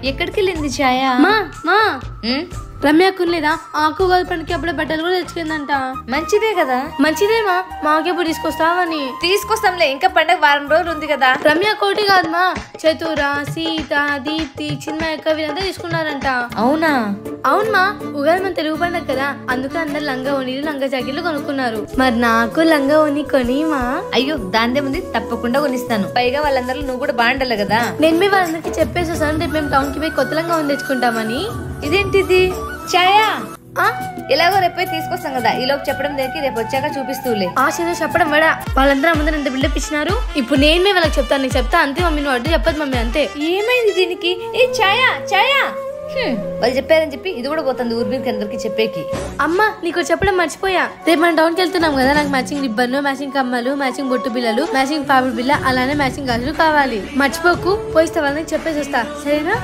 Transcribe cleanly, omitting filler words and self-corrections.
ఎక్కడికి వెళ్ళింది ఛాయ? మా మా రమ్య కొనలేదా? ఆకు పనికి అప్పుడే బట్టలు కూడా తెచ్చుకుందంట. మంచిదే కదా. మంచిదేమా, మాకెప్పుడు తీసుకొస్తావని. తీసుకొస్తాంలే, ఇంకా పండగ వారం రోజులు ఉంది కదా. రమ్య కోటి కాదు మా, చతుర, సీత, దీప్తి, చిన్మయక్క వీరంతా తీసుకున్నారంట. అవునా? అవునమ్మా, ఉగాది మన తెలుగు పండగ కదా, అందుకే అందరు లంగా ఓనీలు లంగా జాకెట్లు కొనుక్కున్నారు. మరి నాకు లంగా ఓని కొనిమా. అయ్యో దాందే ముందు తప్పకుండా కొనిస్తాను. పైగా వాళ్ళందరూ నువ్వు కూడా బాగుండాలి కదా. నేను మీ వాళ్ళందరికి చెప్పేసి వస్తాను, రేపు మేము టౌన్ కి పోయి కొత్త లంగా ఓని తెచ్చుకుంటామని. ఇదేంటిది ఛాయా? ఎలాగో రేపు తీసుకొస్తాం కదా, ఈ లోపు చెప్పడం దేనికి, రేపు వచ్చాక చూపిస్తూలే. ఆశతో చెప్పడం వడా, వాళ్ళందరూ ముందర ఎంత బిల్డప్ ఇచ్చినారు. ఇప్పుడు నేను వాళ్ళకి చెప్తాను, నీకు చెప్తా అంతే మమ్మీ, నువ్వు అడ్డు చెప్పదు మమ్మీ అంతే. ఏమైంది దీనికి? ఏ ఛాయా ఛాయా, వాళ్ళు చెప్పారని చెప్పి ఇది కూడా పోతుంది ఊరి మీదకి అందరికి చెప్పేకి. అమ్మ నీకు చెప్పడం మర్చిపోయా, రేపు మనం టౌన్ కి వెళ్తున్నాం కదా, నాకు మ్యాచింగ్ రిబ్బన్లు, మ్యాచింగ్ కమ్మలు, మ్యాచింగ్ బొట్టు బిల్లలు, మ్యాచింగ్ పాపిడి బిల్ల, అలానే మ్యాచింగ్ గాజులు కావాలి. మర్చిపోకు, పోయిస్తే వాళ్ళని చెప్పేసి వస్తా, సరేనా?